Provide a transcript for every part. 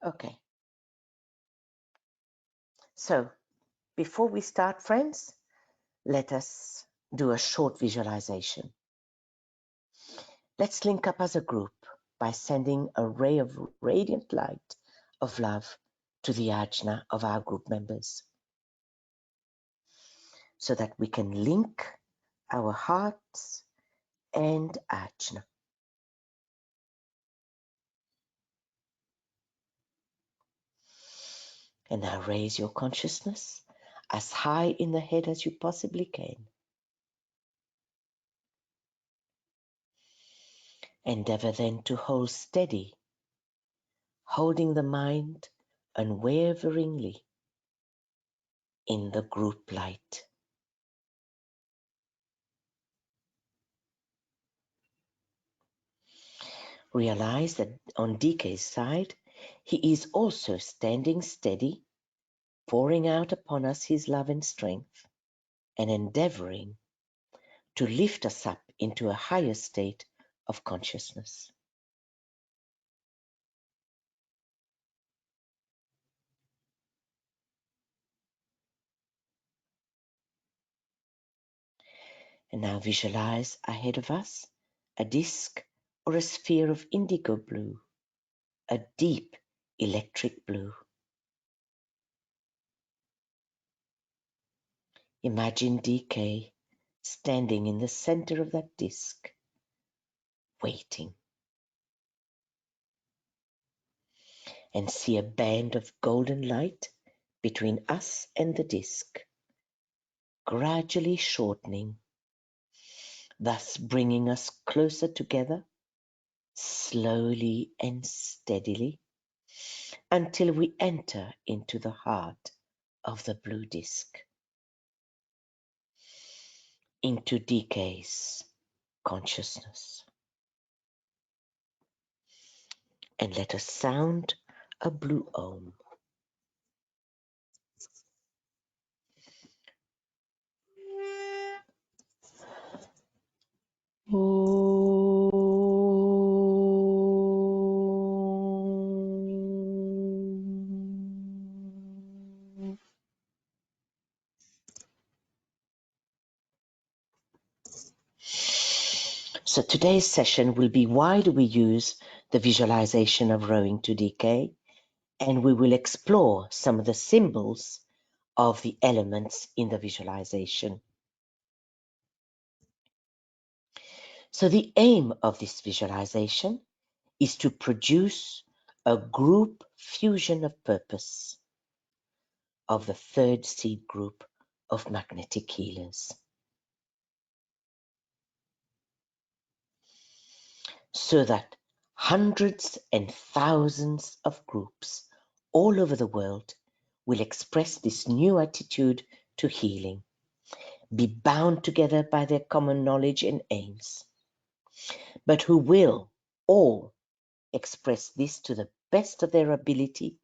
Okay. So before we start, friends, let us do a short visualization. Let's link up as a group by sending a ray of radiant light of love to the ajna of our group members so that we can link our hearts and ajna. And now raise your consciousness as high in the head as you possibly can. Endeavor then to hold steady, holding the mind unwaveringly in the group light. Realize that on DK's side, he is also standing steady, pouring out upon us his love and strength, and endeavoring to lift us up into a higher state of consciousness. And now visualize ahead of us a disk or a sphere of indigo blue, a deep electric blue. Imagine DK standing in the center of that disk, waiting, and see a band of golden light between us and the disk, gradually shortening, thus bringing us closer together, slowly and steadily, until we enter into the heart of the blue disk, into DK's consciousness. And let us sound a blue Om. So today's session will be why do we use the visualization of rowing to DK, and we will explore some of the symbols of the elements in the visualization. So the aim of this visualization is to produce a group fusion of purpose of the third seed group of magnetic healers, so that hundreds and thousands of groups all over the world will express this new attitude to healing, be bound together by their common knowledge and aims, but who will all express this to the best of their ability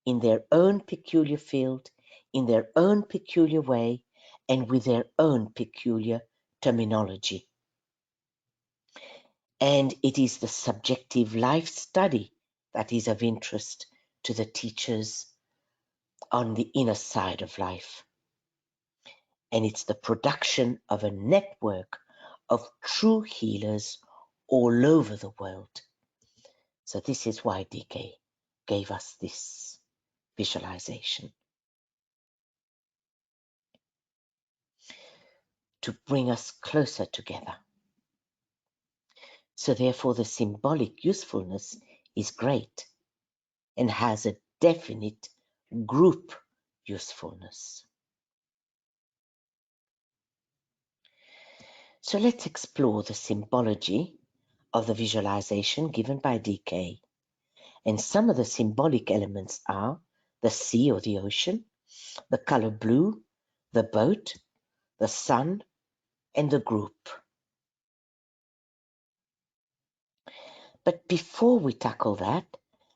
in their own peculiar field, in their own peculiar way, and with their own peculiar terminology. And it is the subjective life study that is of interest to the teachers on the inner side of life. And it's the production of a network of true healers all over the world. So this is why DK gave us this visualization, to bring us closer together. So therefore the symbolic usefulness is great and has a definite group usefulness. So let's explore the symbology of the visualization given by DK. And some of the symbolic elements are the sea or the ocean, the color blue, the boat, the sun, and the group. But before we tackle that,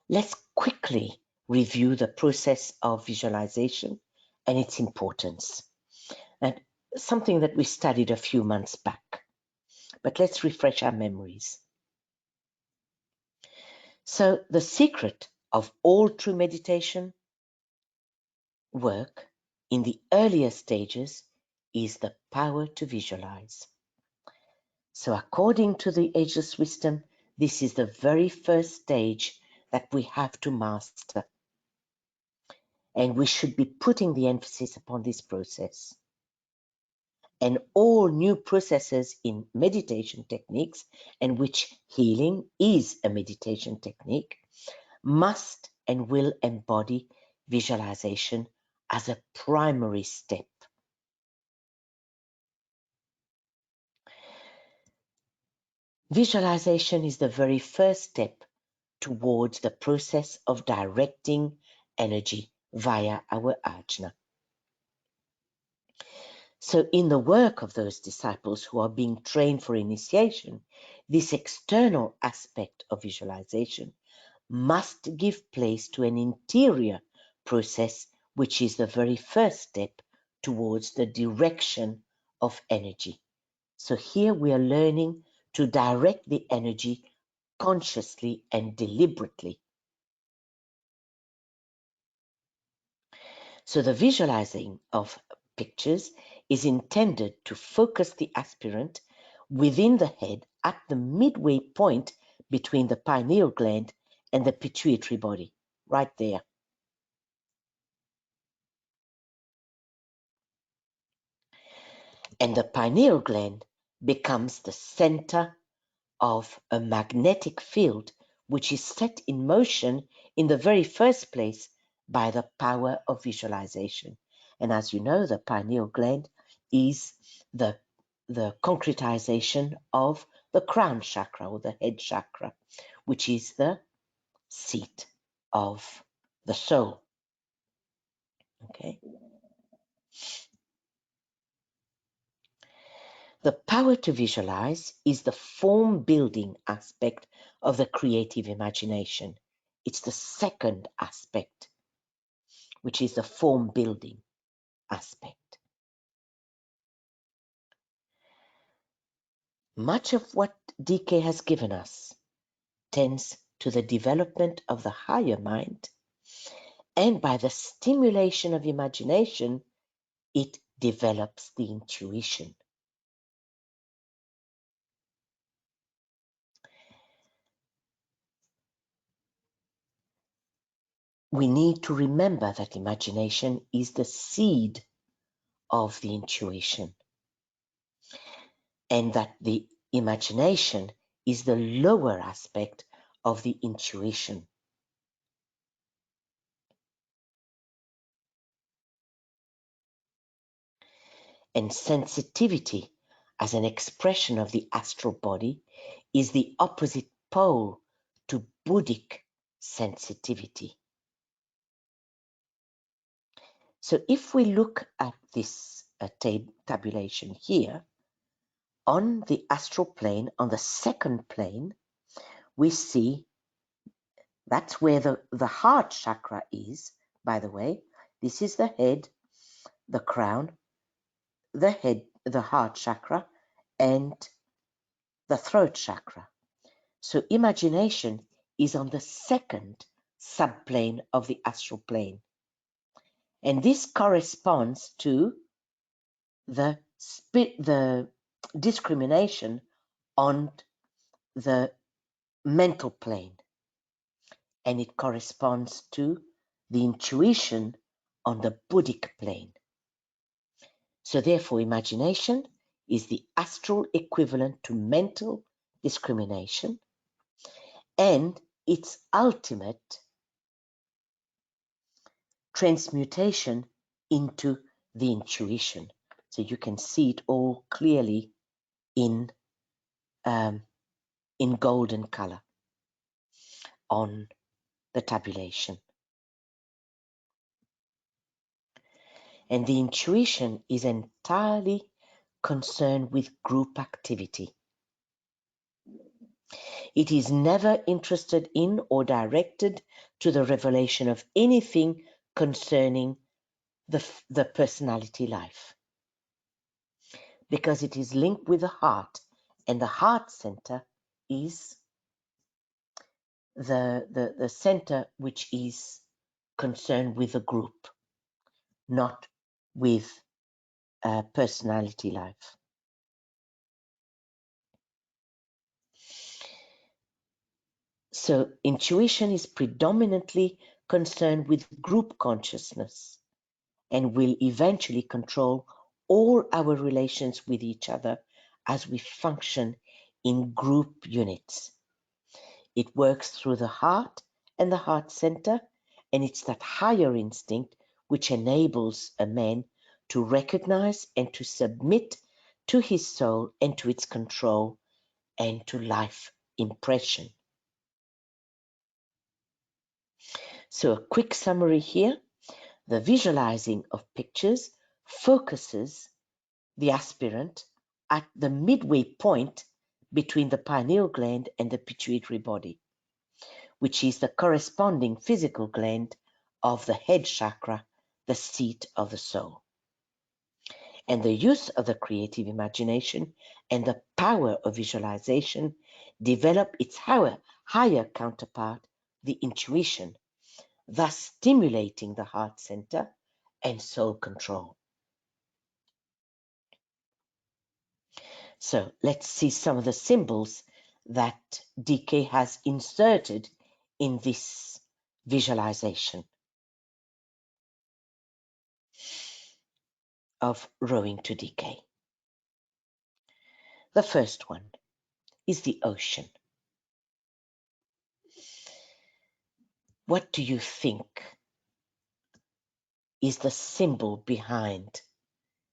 let's quickly review the process of visualization and its importance. And something that we studied a few months back. But let's refresh our memories. So the secret of all true meditation work in the earlier stages is the power to visualize. So according to the Ageless Wisdom, this is the very first stage that we have to master. And we should be putting the emphasis upon this process. And all new processes in meditation techniques, and which healing is a meditation technique, must and will embody visualization as a primary step. Visualization is the very first step towards the process of directing energy via our ajna. So in the work of those disciples who are being trained for initiation, this external aspect of visualization must give place to an interior process, which is the very first step towards the direction of energy. So here we are learning to direct the energy consciously and deliberately. So the visualizing of pictures is intended to focus the aspirant within the head at the midway point between the pineal gland and the pituitary body, right there. And the pineal gland becomes the center of a magnetic field which is set in motion in the very first place by the power of visualization. And as you know, the pineal gland is the concretization of the crown chakra or the head chakra, which is the seat of the soul. Okay. The power to visualize is the form building aspect of the creative imagination. It's the second aspect, which is the form building aspect. Much of what DK has given us tends to the development of the higher mind, and by the stimulation of imagination, it develops the intuition. We need to remember that imagination is the seed of the intuition, and that the imagination is the lower aspect of the intuition. And sensitivity, as an expression of the astral body, is the opposite pole to Buddhic sensitivity. So if we look at this tabulation here, on the astral plane, on the second plane, we see that's where the heart chakra is, by the way. This is the head, the crown, the head, the heart chakra, and the throat chakra. So imagination is on the second subplane of the astral plane. And this corresponds to the discrimination on the mental plane. And it corresponds to the intuition on the Buddhic plane. So therefore, imagination is the astral equivalent to mental discrimination, and its ultimate transmutation into the intuition. So you can see it all clearly in golden color on the tabulation. And the intuition is entirely concerned with group activity. It is never interested in or directed to the revelation of anything concerning the personality life, because it is linked with the heart, and the heart center is the center which is concerned with a group, not with personality life. So intuition is predominantly concerned with group consciousness and will eventually control all our relations with each other as we function in group units. It works through the heart and the heart center, and it's that higher instinct which enables a man to recognize and to submit to his soul and to its control and to life impression. So a quick summary here. The visualizing of pictures focuses the aspirant at the midway point between the pineal gland and the pituitary body, which is the corresponding physical gland of the head chakra, the seat of the soul. And the use of the creative imagination and the power of visualization develop its higher counterpart, the intuition, thus stimulating the heart center and soul control. So let's see some of the symbols that DK has inserted in this visualization of rowing to DK. The first one is the ocean. What do you think is the symbol behind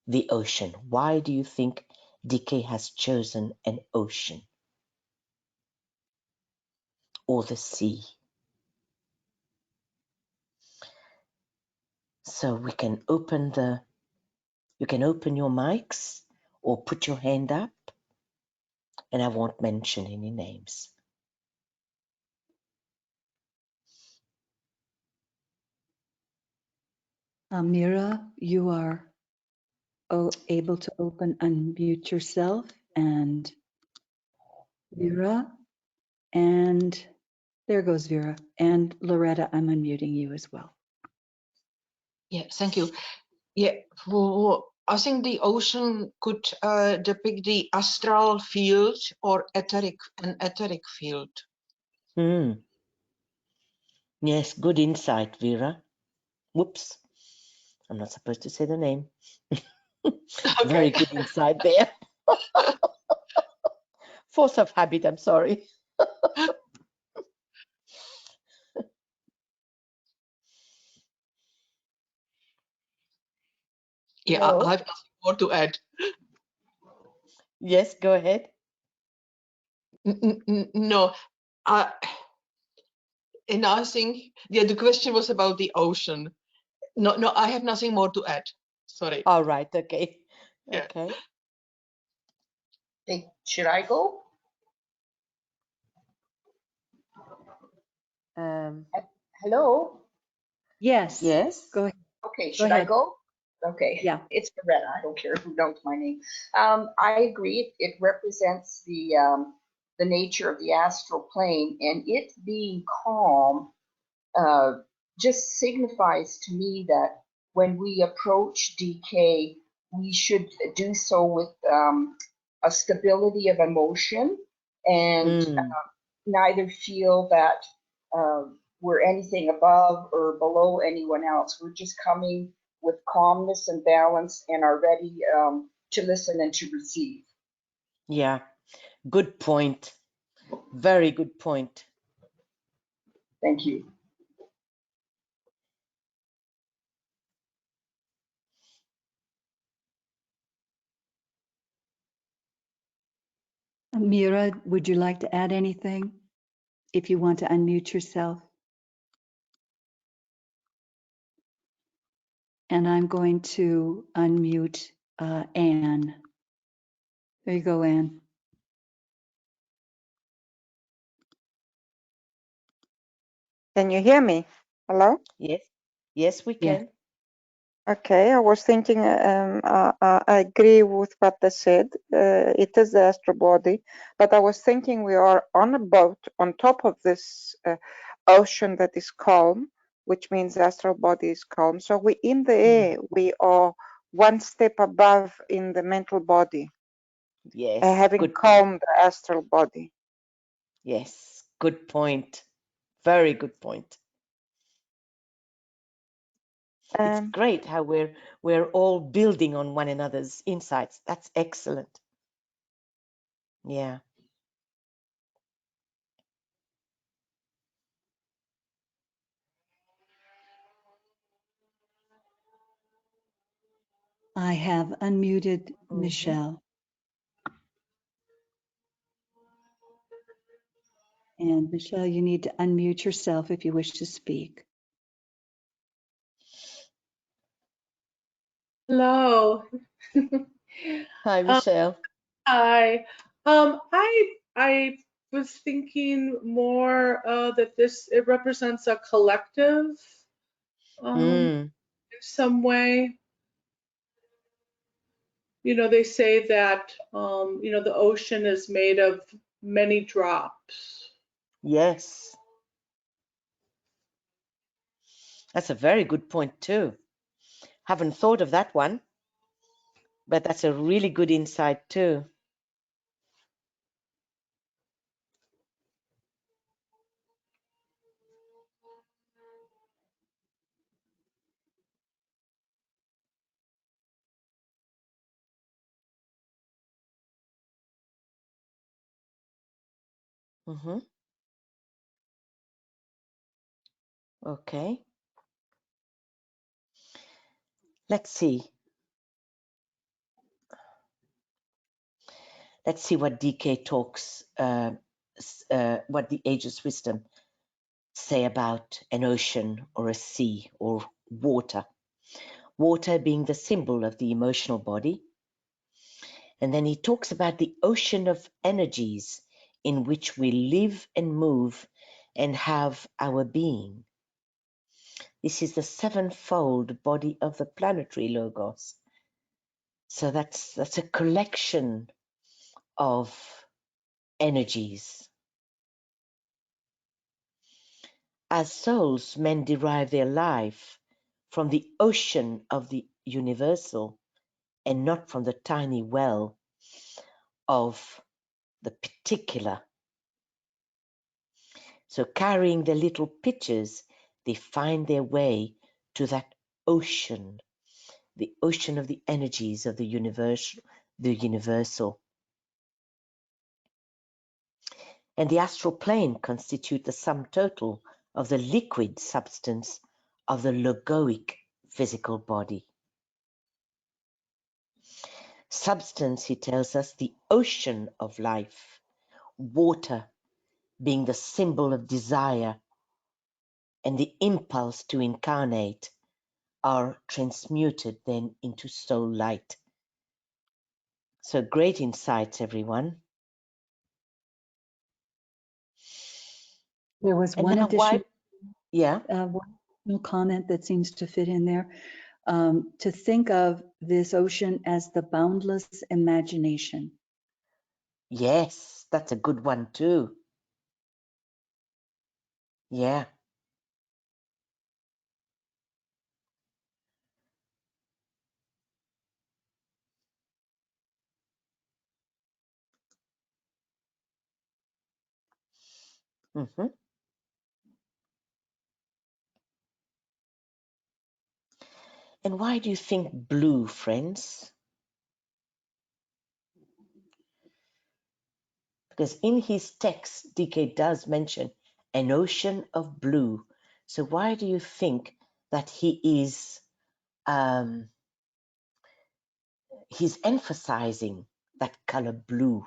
the ocean? Why do you think DK has chosen an ocean or the sea? So you can open your mics or put your hand up, and I won't mention any names. Mira, you are able to unmute yourself, and Vera, and there goes Vera. And Loretta, I'm unmuting you as well. Yeah, thank you. Yeah, I think the ocean could depict the astral field or an etheric field. Yes, good insight, Vera. Whoops, I'm not supposed to say the name. Okay. Very good insight there. Force of habit, I'm sorry. Yeah, No. I have nothing more to add. Yes, go ahead. No, and I think the question was about the ocean. No, I have nothing more to add. Sorry. All right, okay. Yeah. Okay. Hey, should I go? Hello? Yes. Yes. Go ahead. Okay, Go should I ahead. go? Okay. Yeah. It's Loretta. I don't care who knows my name. I agree. It represents the nature of the astral plane, and it being calm just signifies to me that when we approach DK, we should do so with a stability of emotion and neither feel that we're anything above or below anyone else. We're just coming with calmness and balance and are ready to listen and to receive. Yeah, good point. Very good point. Thank you. Mira, would you like to add anything? If you want to unmute yourself. And I'm going to unmute Anne. There you go, Anne. Can you hear me? Hello? Yes. Yes, we can. Okay, I was thinking, I agree with what they said. It is the astral body, but I was thinking we are on a boat on top of this ocean that is calm, which means the astral body is calm. So we in the air, we are one step above in the mental body, Yes, having good. calmed the astral body. Yes, good point. Very good point. It's great how we're all building on one another's insights. That's excellent. Yeah. I have unmuted Mhm. Michelle. And Michelle, you need to unmute yourself if you wish to speak. Hello. Hi, Michelle. Hi. I was thinking more that it represents a collective in some way. You know, they say that you know, the ocean is made of many drops. Yes. That's a very good point too. Haven't thought of that one, but that's a really good insight too. Mm-hmm. Okay. Let's see. Let's see what DK talks, what the Ageless Wisdom say about an ocean or a sea or water. Water being the symbol of the emotional body. And then he talks about the ocean of energies in which we live and move and have our being. This is the sevenfold body of the planetary logos. So that's a collection of energies. As souls, men derive their life from the ocean of the universal and not from the tiny well of the particular. So carrying their little pitchers, they find their way to that ocean, the ocean of the energies of the universal. And the astral plane constitute the sum total of the liquid substance of the logoic physical body. Substance, he tells us, the ocean of life, water being the symbol of desire and the impulse to incarnate, are transmuted then into soul light. So great insights, everyone. There was And one now additional one comment that seems to fit in there. To think of this ocean as the boundless imagination. Yes, that's a good one too. Yeah. Mm-hmm. And why do you think blue, friends? Because in his text, DK does mention an ocean of blue. So why do you think that he's emphasizing that color blue?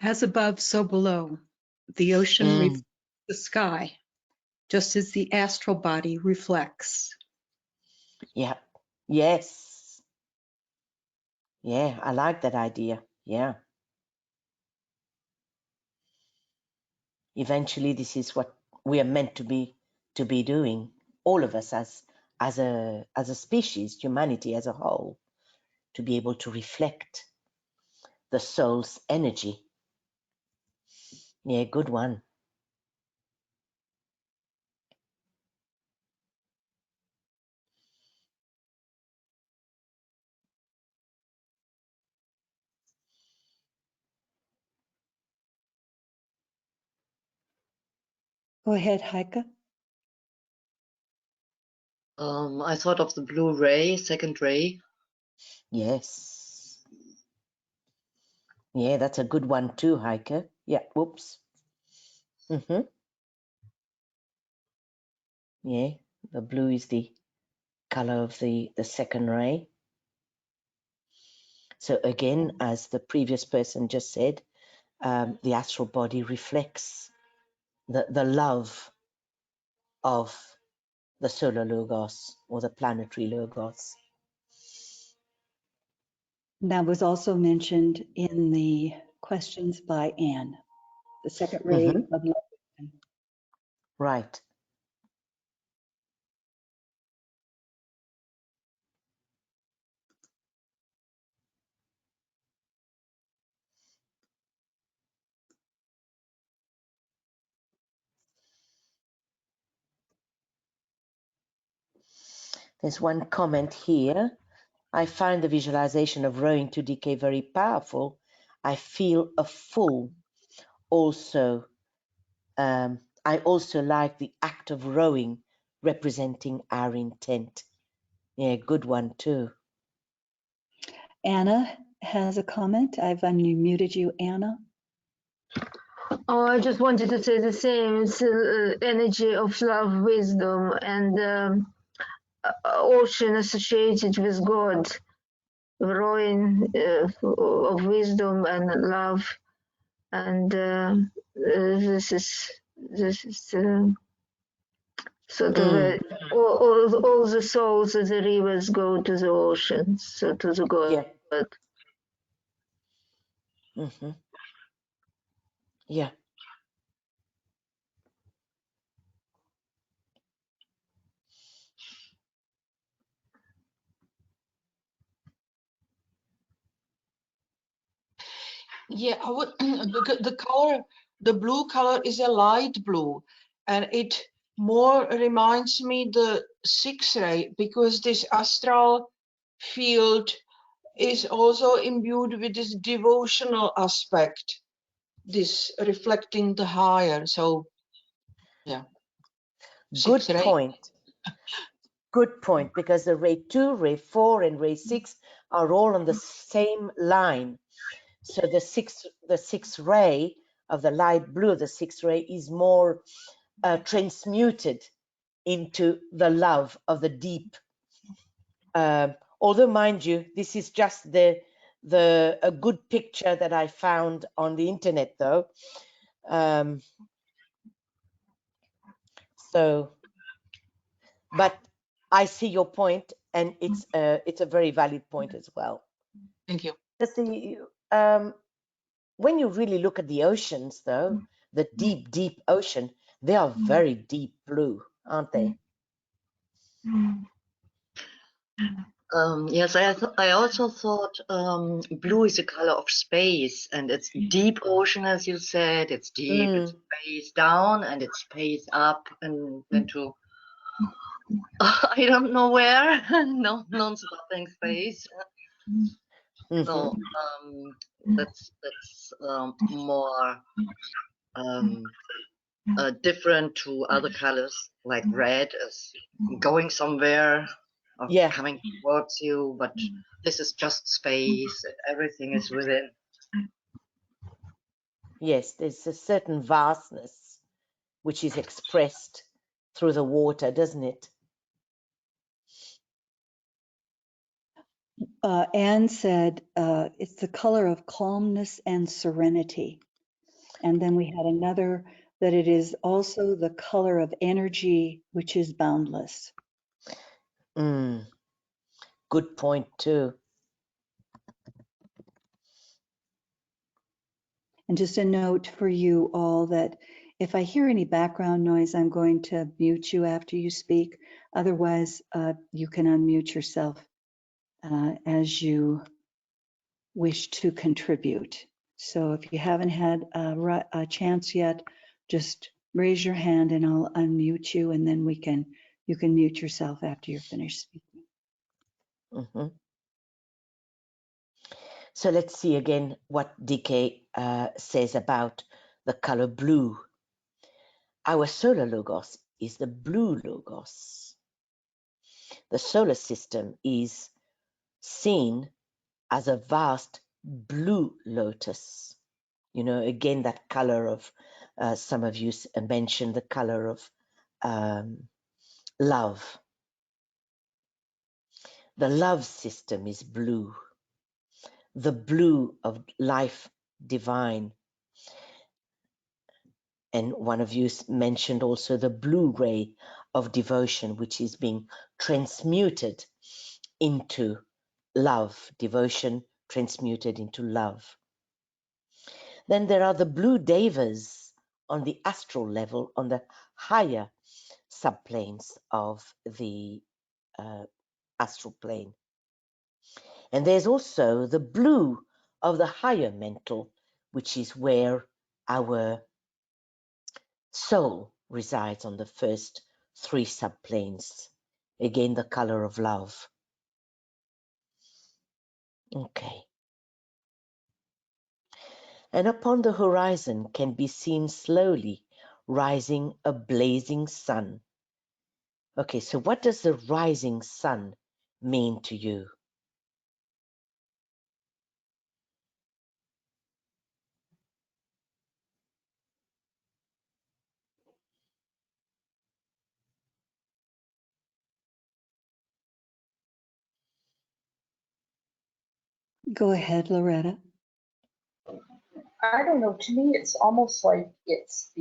As above, so below. The ocean reflects the sky, just as the astral body reflects. Yeah. Yes. Yeah, I like that idea. Yeah. Eventually, this is what we are meant to be doing, all of us as a species, humanity as a whole, to be able to reflect the soul's energy. Yeah, good one. Go ahead, Heike. I thought of the blue ray, second ray. Yes. Yeah, that's a good one too, Heike. Yeah, whoops. Yeah, the blue is the color of the second ray. So again, as the previous person just said, the astral body reflects the love of the solar logos or the planetary logos. That was also mentioned in the questions by Anne, the second ray of love. Right. There's one comment here. I find the visualization of rowing to decay very powerful. I feel a full. Also, I also like the act of rowing representing our intent. Yeah, good one too. Anna has a comment. I've unmuted you, Anna. Oh, I just wanted to say the same. It's energy of love, wisdom, and ocean associated with God, growing of wisdom and love, and this is sort of all the souls of the rivers go to the ocean, so to the God. Yeah. Yeah. Yeah, I would, the color, the blue color is a light blue, and it more reminds me the X-ray, because this astral field is also imbued with this devotional aspect, this reflecting the higher. So yeah, Good X-ray. point. Good point, because the ray 2, ray 4, and ray 6 are all on the same line. So the sixth ray of the light blue, the sixth ray is more transmuted into the love of the deep. Although, mind you, this is just a good picture that I found on the internet, though. But I see your point, and it's a very valid point as well. Thank you. When you really look at the oceans, though, the deep ocean, they are very deep blue, aren't they? Yes, I also thought blue is a color of space, and it's deep ocean, as you said. It's deep, it's space down, and it's space up, and then to I don't know where, non-stopping space. So that's more different to other colors, like red is going somewhere or coming towards you, but this is just space. Everything is within. Yes, there's a certain vastness which is expressed through the water, doesn't it? Anne said it's the color of calmness and serenity. And then we had another that it is also the color of energy, which is boundless. Good point too. And just a note for you all that If I hear any background noise, I'm going to mute you after you speak. Otherwise, you can unmute yourself as you wish to contribute. So if you haven't had a chance yet, just raise your hand and I'll unmute you, and then you can mute yourself after you're finished speaking. Mhm. So let's see again what DK says about the color blue. Our solar logos is the blue logos. The solar system is seen as a vast blue lotus. You know, again, that color of, some of you mentioned the color of love. The love system is blue, the blue of life divine. And one of you mentioned also the blue ray of devotion, which is being transmuted into love, devotion transmuted into love. Then there are the blue devas on the astral level, on the higher subplanes of the astral plane. And there's also the blue of the higher mental, which is where our soul resides, on the first 3 subplanes. Again, the color of love. Okay. And upon the horizon can be seen slowly rising a blazing sun. Okay, so what does the rising sun mean to you? Go ahead, Loretta. I don't know, to me, it's almost like it's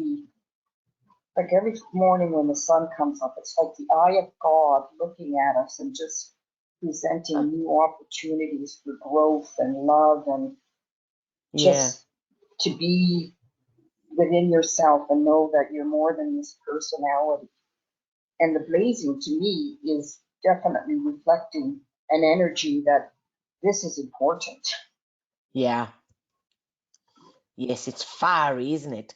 like every morning when the sun comes up, it's like the eye of God looking at us and just presenting new opportunities for growth and love and just to be within yourself and know that you're more than this personality. And the blazing to me is definitely reflecting an energy that this is important. Yeah. Yes, it's fiery, isn't it?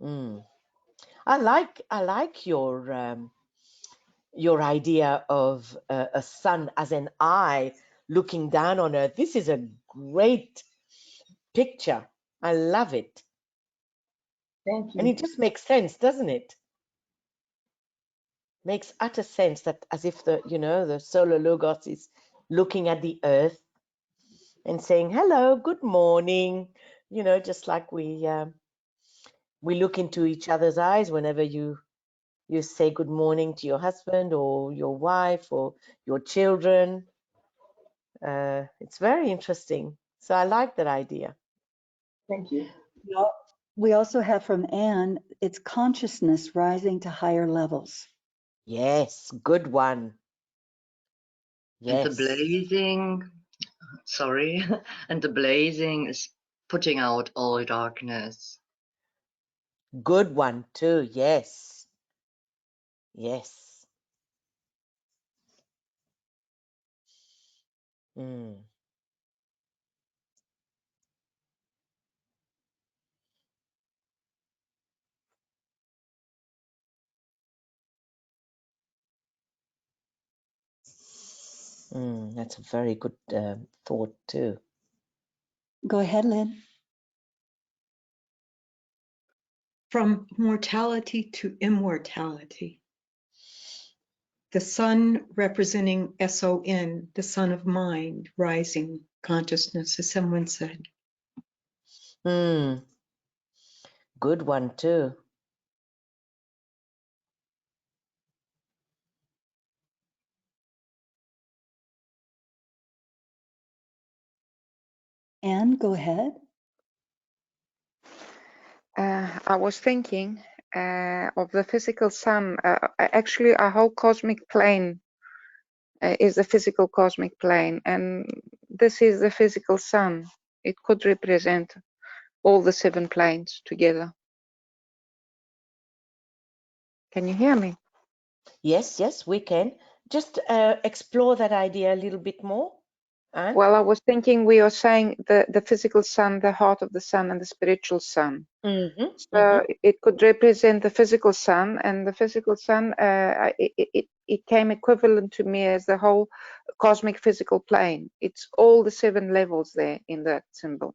I like your idea of a sun as an eye looking down on Earth. This is a great picture. I love it. Thank you. And it just makes sense, doesn't it? Makes utter sense that as if the solar logos is looking at the Earth and saying, hello, good morning, just like we look into each other's eyes whenever you say good morning to your husband or your wife or your children. It's very interesting. So I like that idea. Thank you. We also have from Anne, it's consciousness rising to higher levels. Yes, good one. Yes. And the blazing, sorry, and the blazing is putting out all darkness. Good one too. Yes. Yes. That's a very good thought too. Go ahead, Lynn. From mortality to immortality. The sun representing SON, the sun of mind, rising consciousness, as someone said. Good one too. Anne, go ahead. I was thinking of the physical sun. Actually, a whole cosmic plane is the physical cosmic plane, and this is the physical sun. It could represent all the 7 planes together. Can you hear me? Yes, yes, we can. Just explore that idea a little bit more. Anne? Well, I was thinking we are saying the physical sun, the heart of the sun, and the spiritual sun. Mm-hmm, So it could represent the physical sun, and the physical sun, it came equivalent to me as the whole cosmic physical plane. It's all the 7 levels there in that symbol,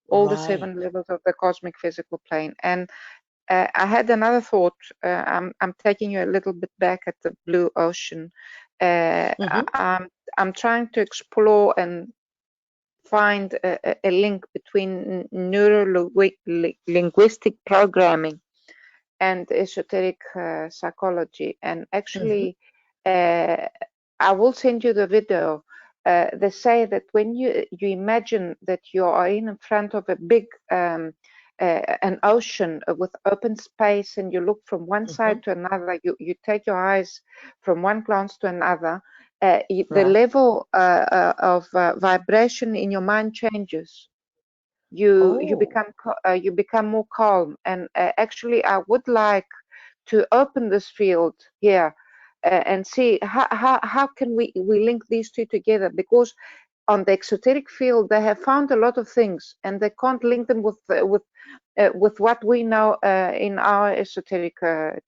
all the Right. 7 levels of the cosmic physical plane. And I had another thought. I'm taking you a little bit back at the blue ocean. I'm trying to explore and find a link between neuro-linguistic programming and esoteric psychology. And actually, I will send you the video. They say that when you imagine that you are in front of a big an ocean with open space, and you look from one side to another, you take your eyes from one glance to another, the Right. level of vibration in your mind changes. You become more calm. And actually, I would like to open this field here and see how can we link these two together, because on the exoteric field they have found a lot of things and they can't link them with what we know in our esoteric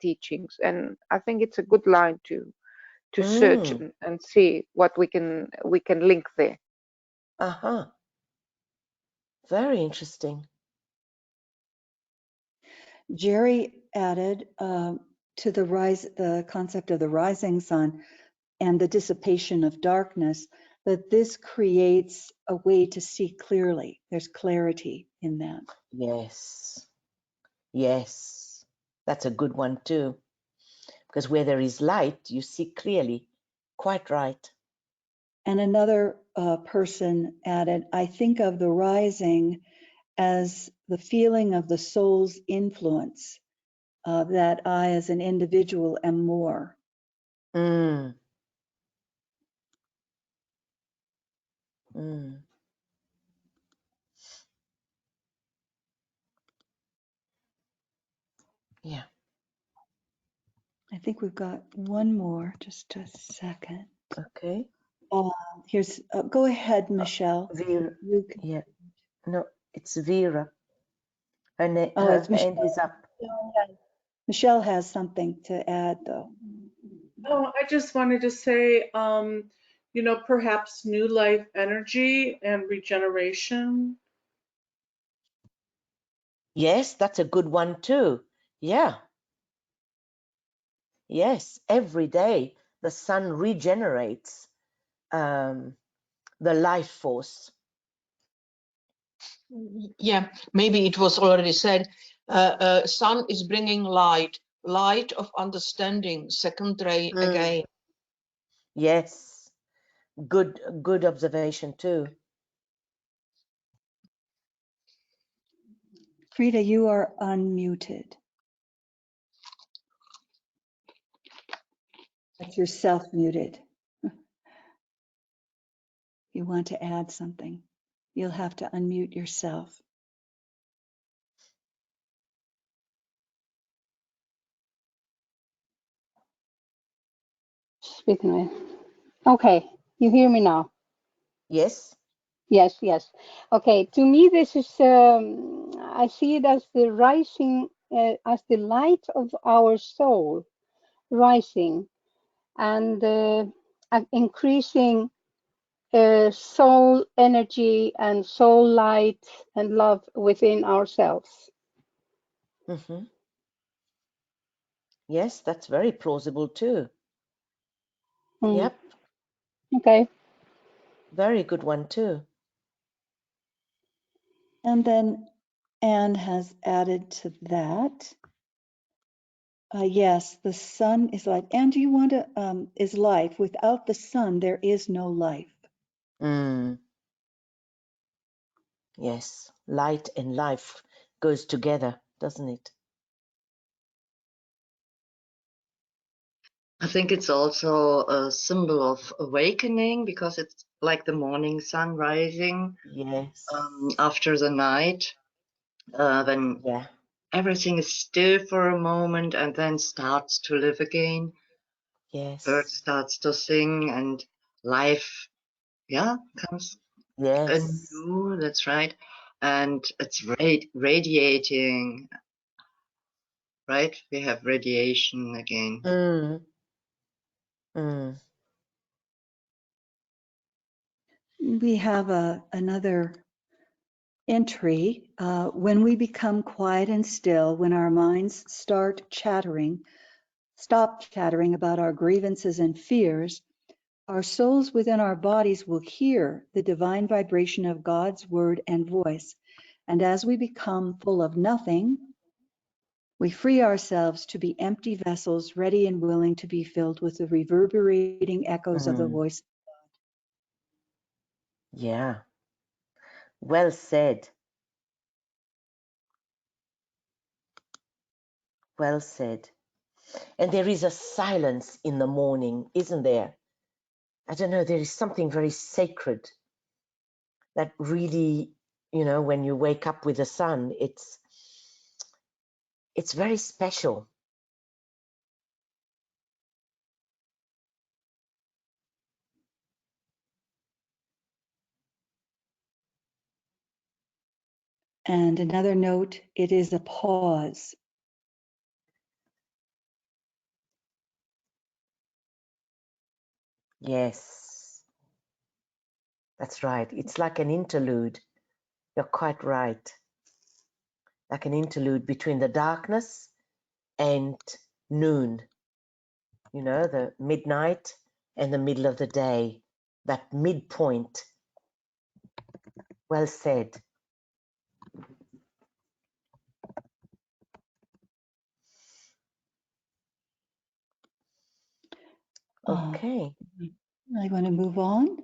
teachings. And I think it's a good line to search and see what we can link there. Very interesting. Jerry added to the concept of the rising sun and the dissipation of darkness, that this creates a way to see clearly. There's clarity in that. Yes. Yes. That's a good one too. Because where there is light, you see clearly. Quite right. And another person added, I think of the rising as the feeling of the soul's influence, that I as an individual am more. Mm. Mm. Yeah. I think we've got one more, just a second. Okay. Here's, go ahead, Michelle. Vera. You can, Yeah. No, it's Vera. Her it's Michelle. hand is up. Michelle has something to add, though. Oh, I just wanted to say, you know, perhaps new life energy and regeneration. Yes, that's a good one too. Yeah. Yes, every day the sun regenerates the life force. Yeah, maybe it was already said. Sun is bringing light of understanding, second ray again. Yes, good observation too. Frida, you are unmuted. That's yourself muted. You want to add something, you'll have to unmute yourself. Speaking with. Okay, you hear me now? Yes. Yes, yes. Okay, to me, this is, I see it as the rising, as the light of our soul rising and increasing soul energy and soul light and love within ourselves. Mm-hmm. Yes, that's very plausible too. Yep. Okay. Very good one too. And then Anne has added to that. Yes, the sun is life. And do you want to, is life. Without the sun, there is no life. Yes, light and life goes together, doesn't it? I think it's also a symbol of awakening because it's like the morning sun rising Yes. after the night when everything is still for a moment and then starts to live again. Yes. Bird starts to sing and life, yeah, comes Yes. anew. That's right. And it's radiating, right? We have radiation again. Mm. Mm. We have another entry. When we become quiet and still, when our minds stop chattering about our grievances and fears, our souls within our bodies will hear the divine vibration of God's word and voice. And as we become full of nothing, we free ourselves to be empty vessels, ready and willing to be filled with the reverberating echoes of the Mm. voice. Yeah. Well said. Well said. And there is a silence in the morning, isn't there? I don't know, there is something very sacred that really, you know, when you wake up with the sun, it's very special. And another note, it is a pause. Yes, that's right. It's like an interlude. You're quite right. Like an interlude between the darkness and noon, you know, the midnight and the middle of the day, that midpoint. Well said. Okay. I want to move on.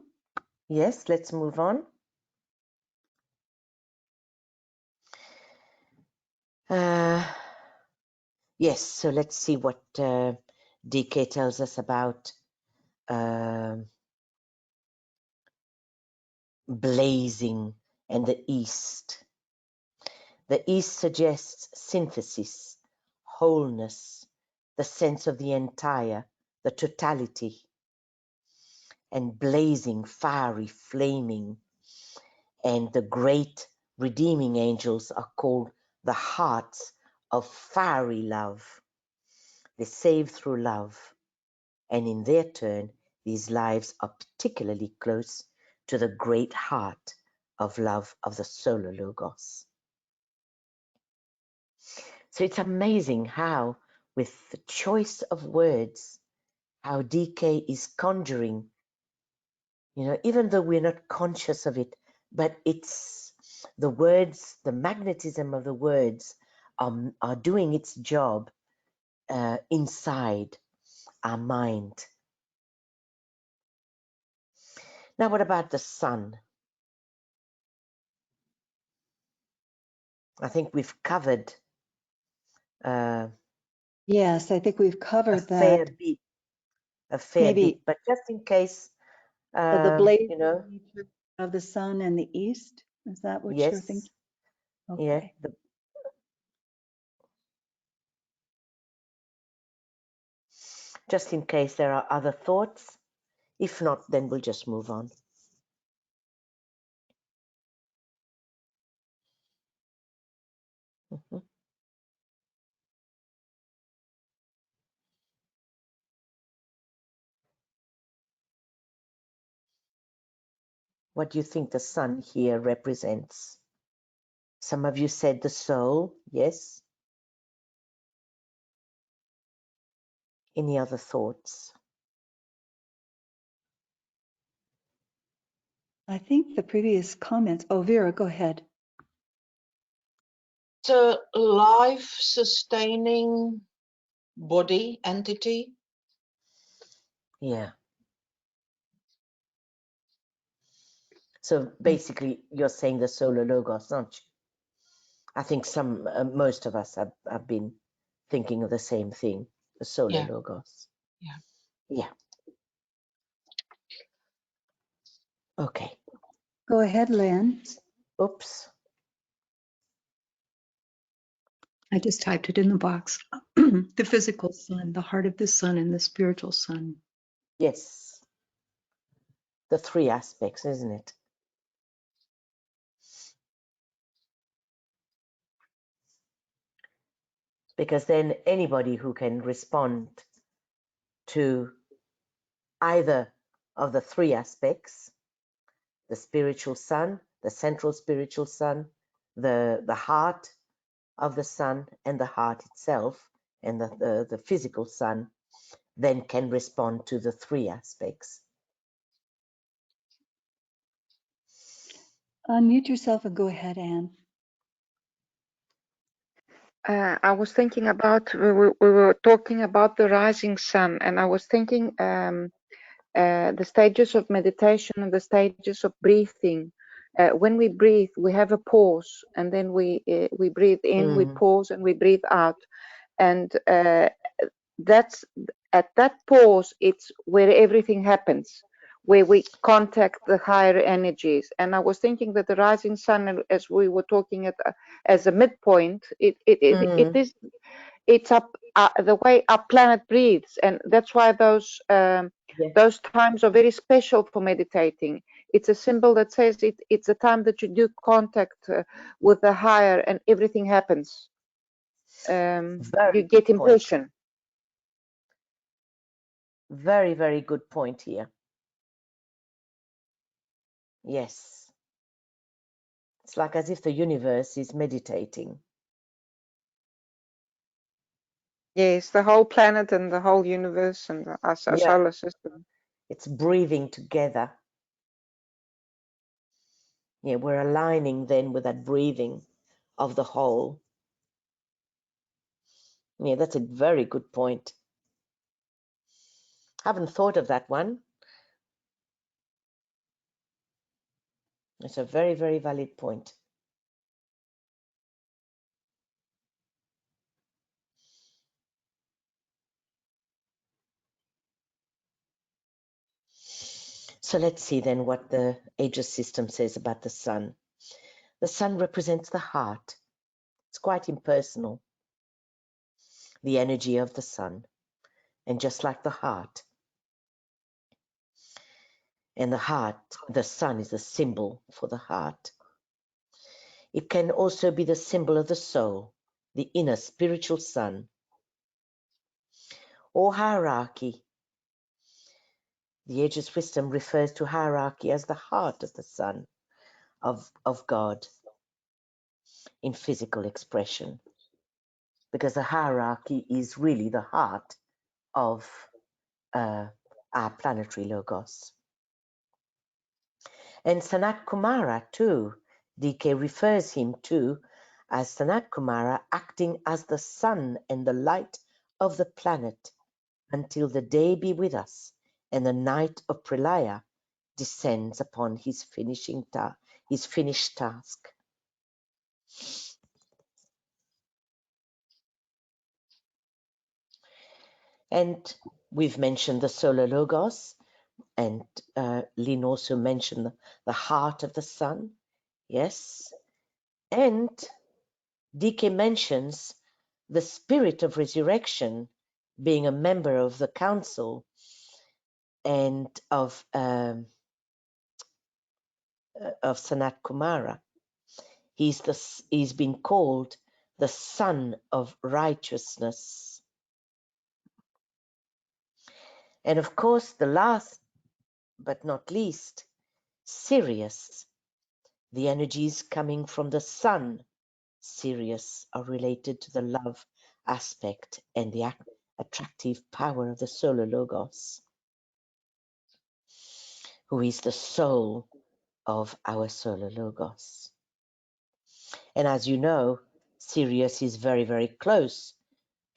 Yes, let's move on. Yes, so let's see what DK tells us about blazing and the East. The East suggests synthesis, wholeness, the sense of the entire, the totality, and blazing, fiery, flaming. And the great redeeming angels are called the hearts of fiery love. They save through love. And in their turn, these lives are particularly close to the great heart of love of the Solar Logos. So it's amazing how, with the choice of words, how DK is conjuring, you know, even though we're not conscious of it, but it's the words, the magnetism of the words are doing its job inside our mind. Now, what about the sun? I think we've covered Yes, I think we've a covered fair that. bit, Maybe but just in case, the you know, blazing nature of the sun and the east. Is that what you're yes, thinking? yeah, Okay. just in case there are other thoughts. If not, then we'll just move on. Mhm. What do you think the sun here represents? Some of you said the soul, yes. Any other thoughts? I think the previous comments. Oh, Vera, go ahead. The life-sustaining body entity. Yeah. So basically, you're saying the Solar Logos, aren't you? I think most of us have been thinking of the same thing, the Solar Yeah. Logos. Yeah. Yeah. Okay. Go ahead, Lynn. Oops. I just typed it in the box. The physical sun, the heart of the sun, and the spiritual sun. Yes, the three aspects, isn't it? Because then anybody who can respond to either of the three aspects, the spiritual sun, the central spiritual sun, the heart of the sun, and the heart itself, and the physical sun, then can respond to the three aspects. Unmute yourself and go ahead, Anne. I was thinking about, we were talking about the rising sun, and I was thinking the stages of meditation and the stages of breathing. When we breathe, we have a pause, and then we breathe in, we pause, and we breathe out. And that's at that pause, it's where everything happens, where we contact the higher energies. And I was thinking that the rising sun, as we were talking at as a midpoint, it's up the way our planet breathes, and that's why those times are very special for meditating. It's a symbol that says it's a time that you do contact with the higher, and everything happens. You get impulsion. Very, very good point here. Yes. It's like as if the universe is meditating. Yes, the whole planet and the whole universe and our solar system. It's breathing together. Yeah, we're aligning then with that breathing of the whole. Yeah, that's a very good point. Haven't thought of that one. It's a very, very valid point. So let's see then what the Aegis system says about the sun. The sun represents the heart. It's quite impersonal, the energy of the sun. And just like the heart, and the heart, the sun is a symbol for the heart. It can also be the symbol of the soul, the inner spiritual sun, or hierarchy. The Aegis wisdom refers to hierarchy as the heart of the sun, of God, in physical expression, because the hierarchy is really the heart of our planetary logos. And Sanat Kumara too, DK refers him to as Sanat Kumara acting as the sun and the light of the planet until the day be with us and the night of Pralaya descends upon his finished task. And we've mentioned the solar logos, and Lynn also mentioned the heart of the sun. Yes. And DK mentions the spirit of resurrection being a member of the council and of Sanat Kumara. He's been called the son of righteousness. And of course, the last but not least, Sirius. The energies coming from the sun, Sirius, are related to the love aspect and the attractive power of the solar logos, who is the soul of our solar logos. And as you know, Sirius is very, very close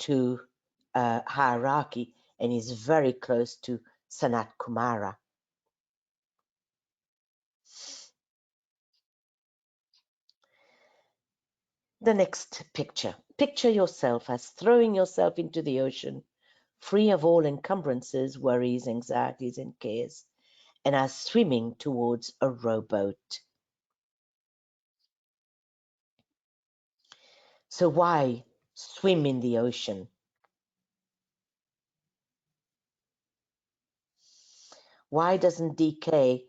to hierarchy and is very close to Sanat Kumara. The next picture. Picture yourself as throwing yourself into the ocean, free of all encumbrances, worries, anxieties, and cares, and as swimming towards a rowboat. So why swim in the ocean. Why doesn't DK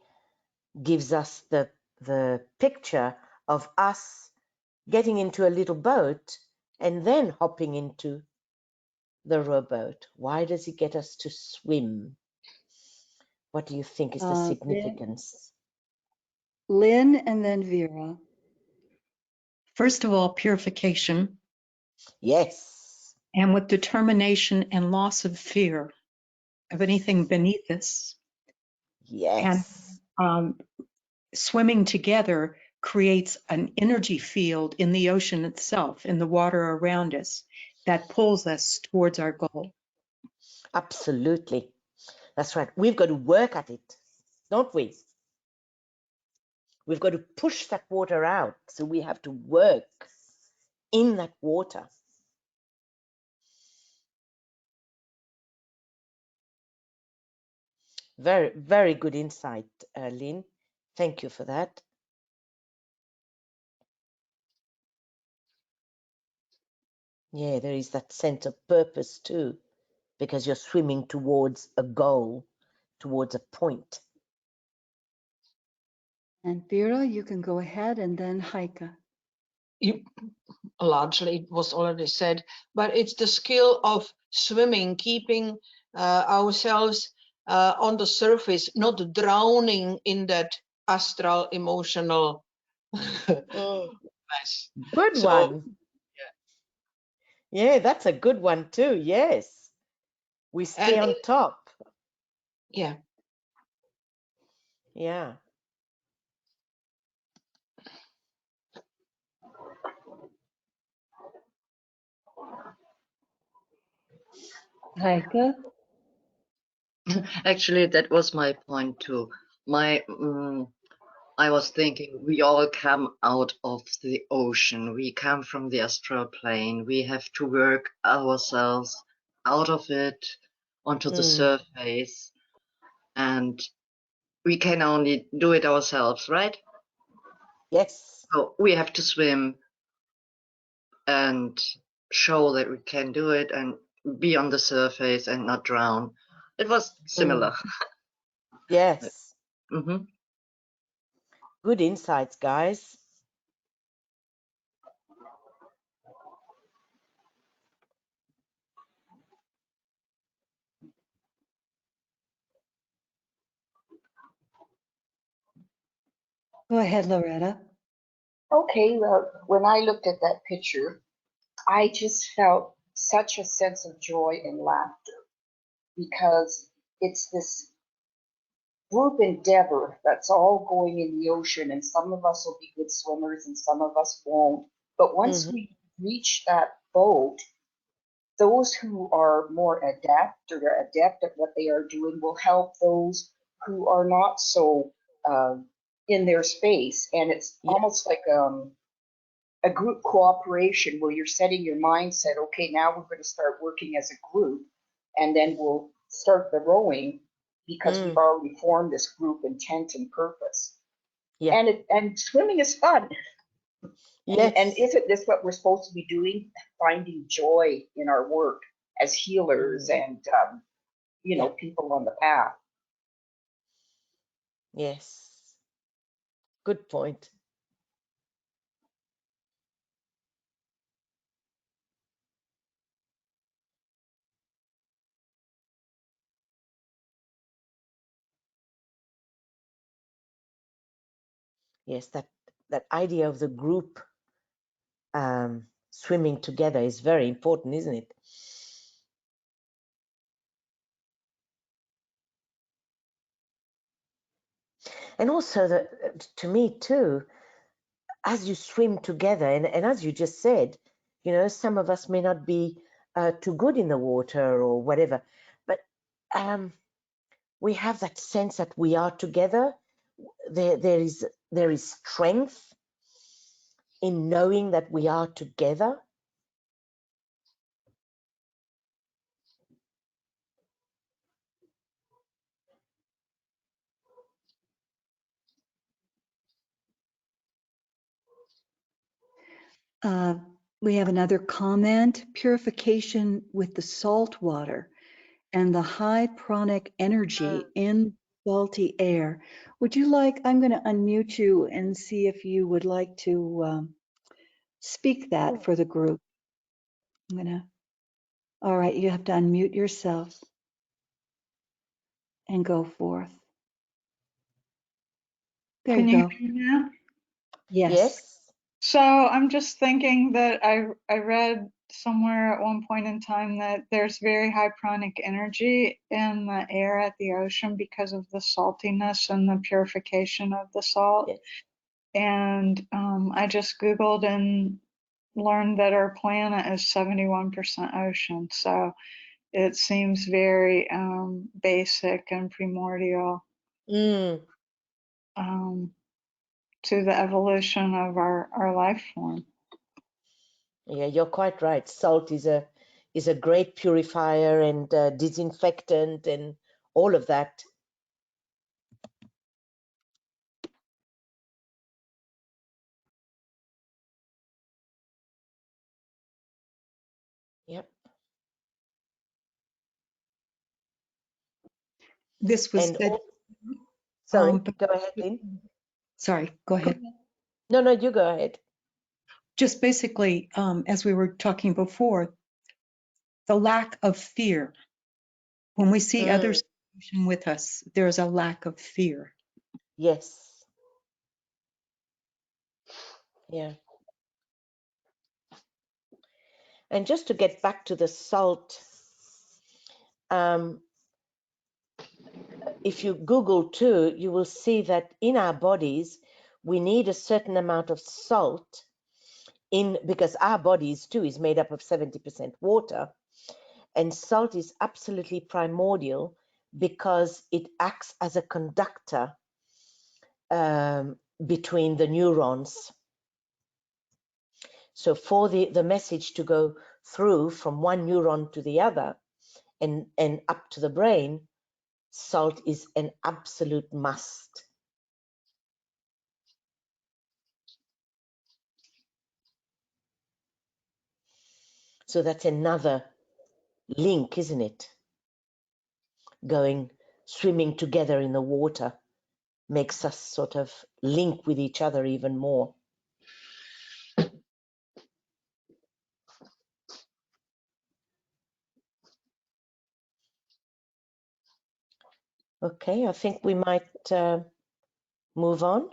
gives us the picture of us getting into a little boat and then hopping into the rowboat? Why does he get us to swim? What do you think is the significance? Lynn and then Vera. First of all, purification, Yes. and with determination and loss of fear of anything beneath us. Yes. And swimming together creates an energy field in the ocean itself, in the water around us, that pulls us towards our goal. Absolutely. That's right. We've got to work at it, don't we? We've got to push that water out. So we have to work in that water. Very, very good insight, Lynn. Thank you for that. Yeah, there is that sense of purpose too, because you're swimming towards a goal, towards a point. And Vera, you can go ahead, and then Heike. Largely it was already said, but it's the skill of swimming, keeping ourselves on the surface, not drowning in that astral emotional mess. Good So, one. Yeah, that's a good one too. Yes. We stay and on top. yeah. Yeah. Heike. Actually, that was my point too. I was thinking we all come out of the ocean. We come from the astral plane. We have to work ourselves out of it onto the surface, and we can only do it ourselves, right? Yes. So we have to swim and show that we can do it and be on the surface and not drown. It was similar. Yes. Mm-hmm. Good insights, guys. Go ahead, Loretta. Okay, well, when I looked at that picture, I just felt such a sense of joy and laughter because it's this group endeavor that's all going in the ocean, and some of us will be good swimmers and some of us won't. But once we reach that boat, those who are more adept at what they are doing will help those who are not so in their space. And it's almost like a group cooperation where you're setting your mindset, okay, now we're going to start working as a group, and then we'll start the rowing because we've already formed this group intent and purpose. Yeah. And swimming is fun. Yes. And isn't this what we're supposed to be doing? Finding joy in our work as healers and, you know, people on the path. Yes. Good point. Yes, that idea of the group swimming together is very important, isn't it? And also, to me too, as you swim together, and as you just said, you know, some of us may not be too good in the water or whatever, but we have that sense that we are together. There is strength in knowing that we are together. We have another comment, purification with the salt water and the high pranic energy in salty air. Would you like, I'm going to unmute you and see if you would like to speak that for the group. I'm going to, all right, you have to unmute yourself and go forth. There Can you you go. hear me now? Yes. Yes. So I'm just thinking that I read somewhere at one point in time that there's very high pranic energy in the air at the ocean because of the saltiness and the purification of the salt. Yes. And I just Googled and learned that our planet is 71% ocean. So it seems very basic and primordial Mm. to the evolution of our life form. Yeah, you're quite right. Salt is a great purifier and disinfectant and all of that. Yep. This was And said. sorry, but- go ahead, Lynn. Sorry, go ahead. No, you go ahead. Just basically, as we were talking before, the lack of fear. When we see others with us, there's a lack of fear. Yes. Yeah. And just to get back to the salt, if you Google too, you will see that in our bodies, we need a certain amount of salt because our bodies too is made up of 70% water. And salt is absolutely primordial because it acts as a conductor between the neurons. So for the message to go through from one neuron to the other and up to the brain, salt is an absolute must. So that's another link, isn't it? Swimming together in the water makes us sort of link with each other even more. Okay, I think we might move on.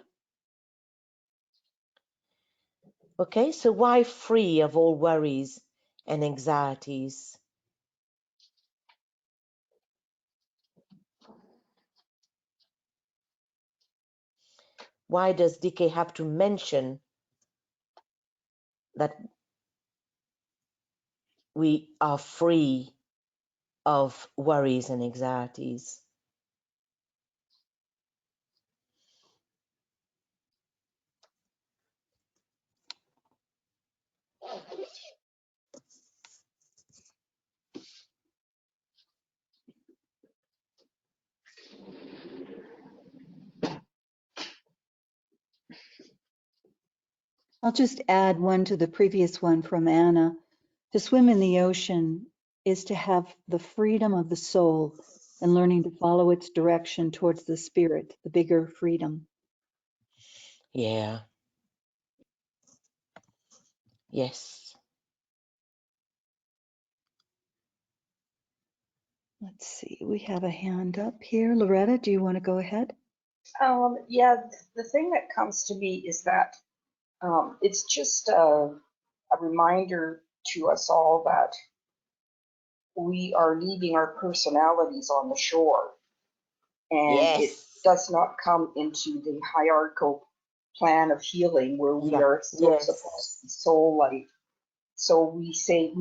Okay, so why free of all worries and anxieties? Why does DK have to mention that we are free of worries and anxieties? I'll just add one to the previous one from Anna. To swim in the ocean is to have the freedom of the soul and learning to follow its direction towards the spirit, the bigger freedom. Yeah. Yes. Let's see, we have a hand up here. Loretta, do you want to go ahead? Yeah, the thing that comes to me is that it's just a reminder to us all that we are leaving our personalities on the shore, and it Yes. does not come into the hierarchical plan of healing where we Yeah. are still Yes. supposed to be soul light. So we say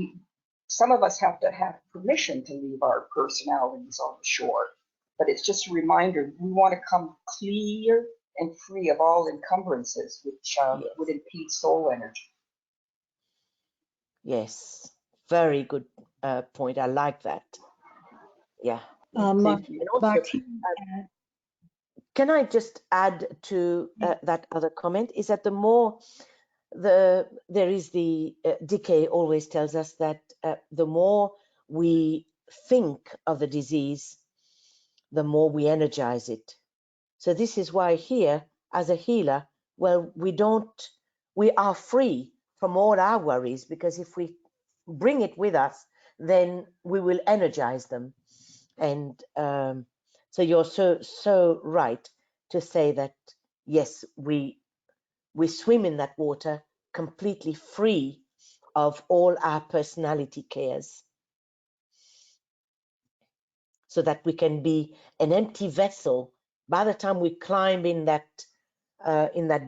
some of us have to have permission to leave our personalities on the shore, but it's just a reminder we want to come clear and free of all encumbrances which would impede soul energy. Yes. Very good point. I like that. Yeah. Martine, And also, can I just add to that other comment is that the more there is the DK always tells us that the more we think of the disease, the more we energize it. So this is why here, as a healer, well, we are free from all our worries, because if we bring it with us, then we will energize them. And so you're so right to say that, yes, we swim in that water completely free of all our personality cares, so that we can be an empty vessel. By the time we climb in that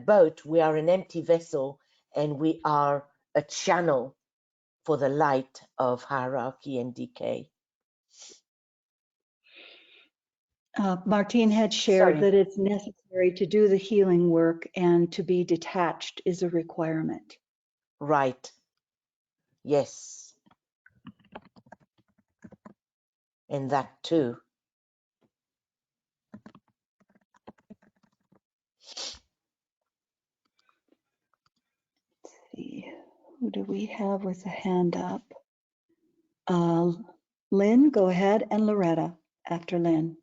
boat, we are an empty vessel, and we are a channel for the light of hierarchy and decay. Martine had shared that it's necessary to do the healing work, and to be detached is a requirement. Right. Yes. And that too. Let's see, who do we have with a hand up? Lynn, go ahead, and Loretta after Lynn.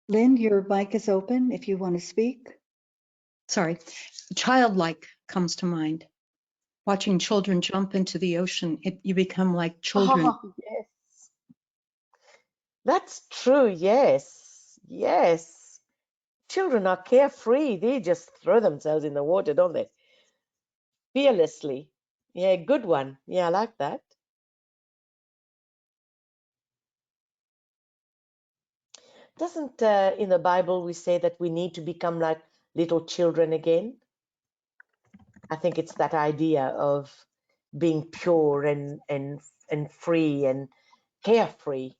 Lynn, your mic is open if you want to speak. Sorry, childlike comes to mind. Watching children jump into the ocean, you become like children. Oh, yes. That's true. Yes. Yes. Children are carefree. They just throw themselves in the water, don't they? Fearlessly. Yeah, good one. Yeah, I like that. Doesn't in the Bible we say that we need to become like little children again? I think it's that idea of being pure and free and carefree.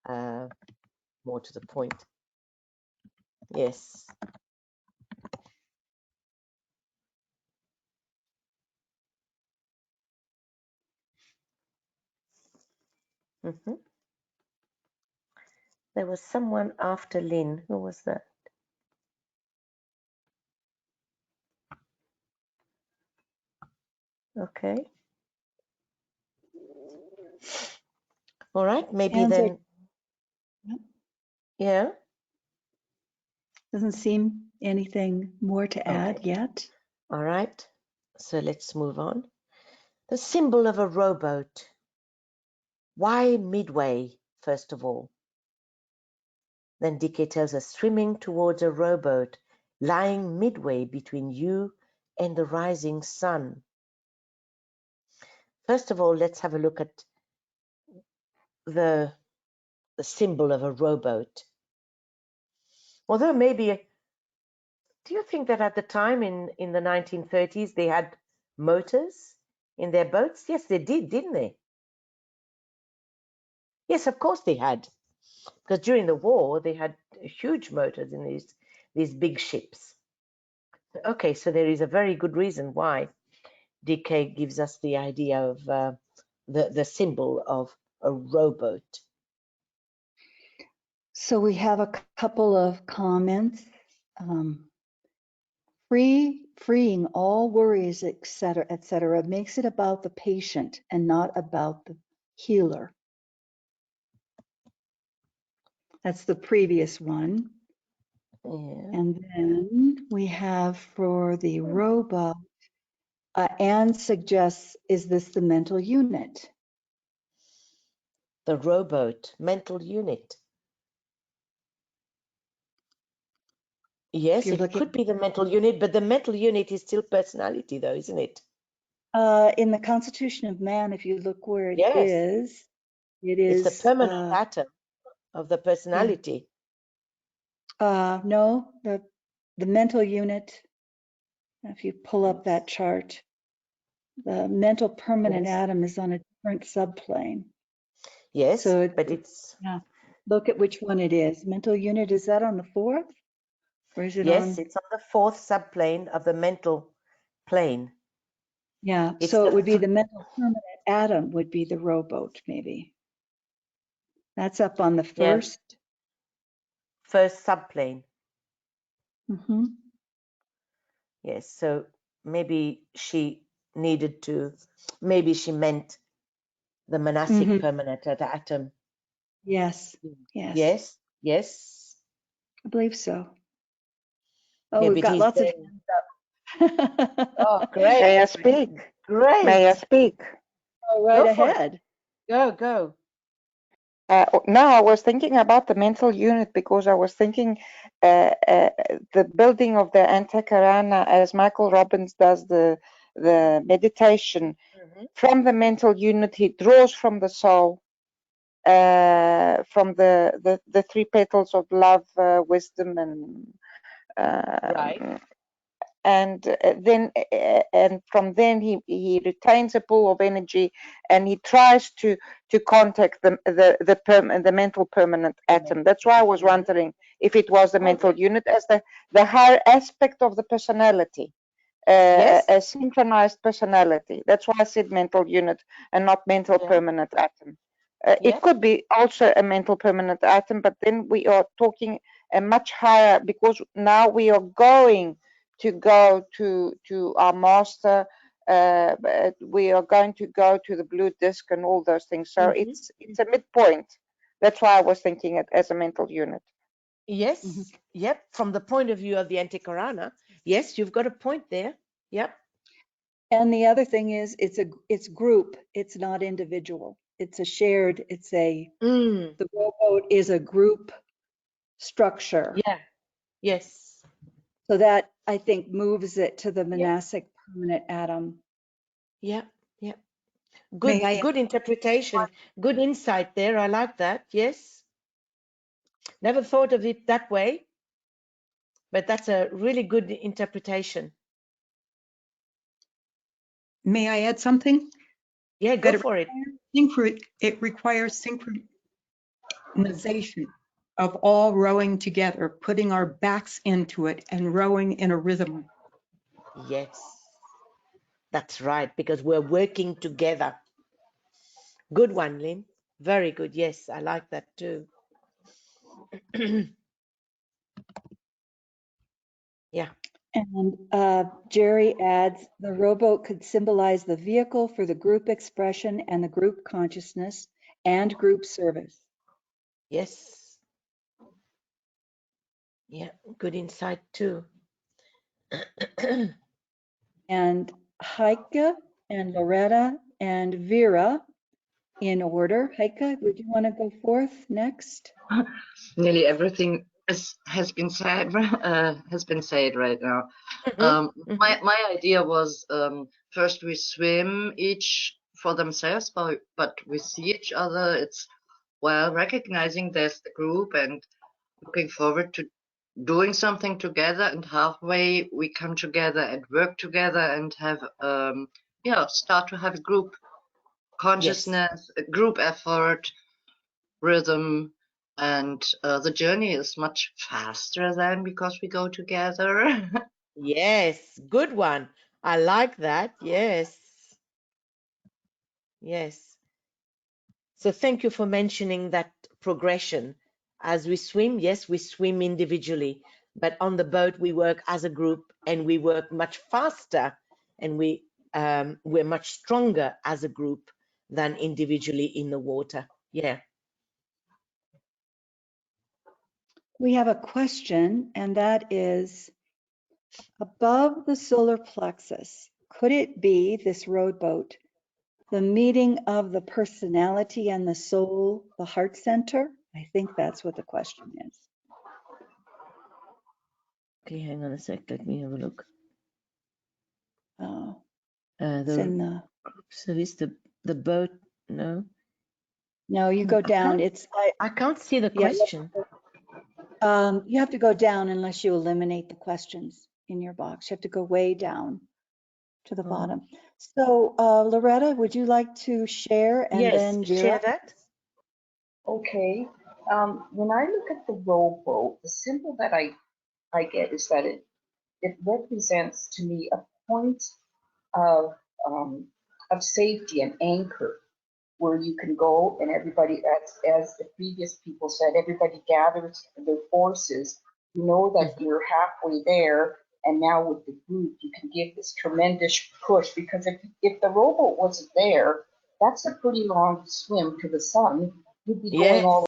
More to the point. Yes. Mm-hmm. There was someone after Lynn. Who was that? Okay. All right. Maybe Hands then. Yep. Yeah. Doesn't seem anything more to add yet. All right. So let's move on. The symbol of a rowboat. Why midway, first of all? Then DK tells us, swimming towards a rowboat lying midway between you and the rising sun. First of all, let's have a look at the symbol of a rowboat. Although maybe, do you think that at the time in the 1930s they had motors in their boats? Yes, they did, didn't they? Yes, of course they had. Because during the war, they had huge motors in these big ships. Okay, so there is a very good reason why DK gives us the idea of the symbol of a rowboat. So we have a couple of comments. Freeing all worries, etc., makes it about the patient and not about the healer. That's the previous one. Yeah. And then we have for the rowboat, Anne suggests, is this the mental unit? The rowboat, mental unit. Yes, it could be the mental unit, but the mental unit is still personality though, isn't it? In the Constitution of Man, if you look where it Yes. is, it is. It's the permanent atom of the personality. Yeah. No, the mental unit, if you pull up that chart, the mental permanent atom is on a different subplane. Yes, so but it's. Yeah. Look at which one it is. Mental unit, is that on the 4th? Or is it Yes, on? it's on the fourth subplane of the mental plane. Yeah, It's so the it would be th- the mental permanent atom would be the rowboat, maybe. That's up on the yeah, first. first subplane. Mm-hmm. Yes, so maybe she needed to, maybe she meant the monastic Mm-hmm. permanent atom. Yes, yes, Yes, yes. I believe so. Oh, Yeah, we've but got he's lots of saying, hands up. oh, great, May I speak? May I great. speak? Go right Go for it. ahead. Go. Now I was thinking about the mental unit because I was thinking the building of the Antakarana as Michael Robbins does the meditation from the mental unit. He draws from the soul, from the three petals of love, wisdom, and Right. and then and from then he retains a pool of energy and he tries to contact the mental permanent atom. That's why I was wondering if it was the mental unit as the higher aspect of the personality, Yes. a synchronized personality. That's why I said mental unit and not mental Yeah. permanent atom. Yeah. It could be also a mental permanent atom, but then we are talking a much higher, because now we are going to go to our master. We are going to go to the blue disc and all those things. So Mhm. it's a midpoint. That's why I was thinking it as a mental unit. Yes. Mhm. Yep. From the point of view of the Antakarana, yes, you've got a point there. Yep. And the other thing is, it's group. It's not individual. It's a shared. The rowboat is a group structure. Yeah. Yes. So that I think moves it to the Yeah. monastic permanent atom. Yeah. Yeah. May I? Good interpretation. Good insight there. I like that. Yes. Never thought of it that way, but that's a really good interpretation. May I add something? Yeah, That go for it. it requires synchronization of all rowing together, putting our backs into it and rowing in a rhythm. Yes. That's right, because we're working together. Good one, Lynn. Very good. Yes, I like that too. Yeah. And Jerry adds, the rowboat could symbolize the vehicle for the group expression and the group consciousness and group service. Yes. Yeah, good insight too. And Heike and Loretta and Vera in order. Heike, would you want to go forth next? Nearly everything has been said right now. My idea was first we swim each for themselves, but we see each other. It's recognizing there's the group and looking forward to doing something together, and halfway we come together and work together and have start to have a group consciousness, a group effort, rhythm, and the journey is much faster then because we go together. Yes, good one. I like that. Yes. Yes. So thank you for mentioning that progression. As we swim, yes, we swim individually, but on the boat we work as a group and we work much faster and we're much stronger as a group than individually in the water. Yeah. We have a question, and that is, above the solar plexus, could it be this rowboat, the meeting of the personality and the soul, the heart center? I think that's what the question is. Okay, hang on a sec. Let me have a look. Oh, It's in the. So is the boat? No. No, you go down. I can't see the Yeah, question. you have to go down unless you eliminate the questions in your box. You have to go way down to the bottom. So, Loretta, would you like to share, and yes, then Vera? share that. Okay. When I look at the rowboat, the symbol that I I get is that it represents to me a point of safety and anchor, where you can go and everybody, as the previous people said, everybody gathers their forces. You know that you're halfway there, and now with the group, you can give this tremendous push, because if the rowboat wasn't there, that's a pretty long swim to the sun. You'd be going all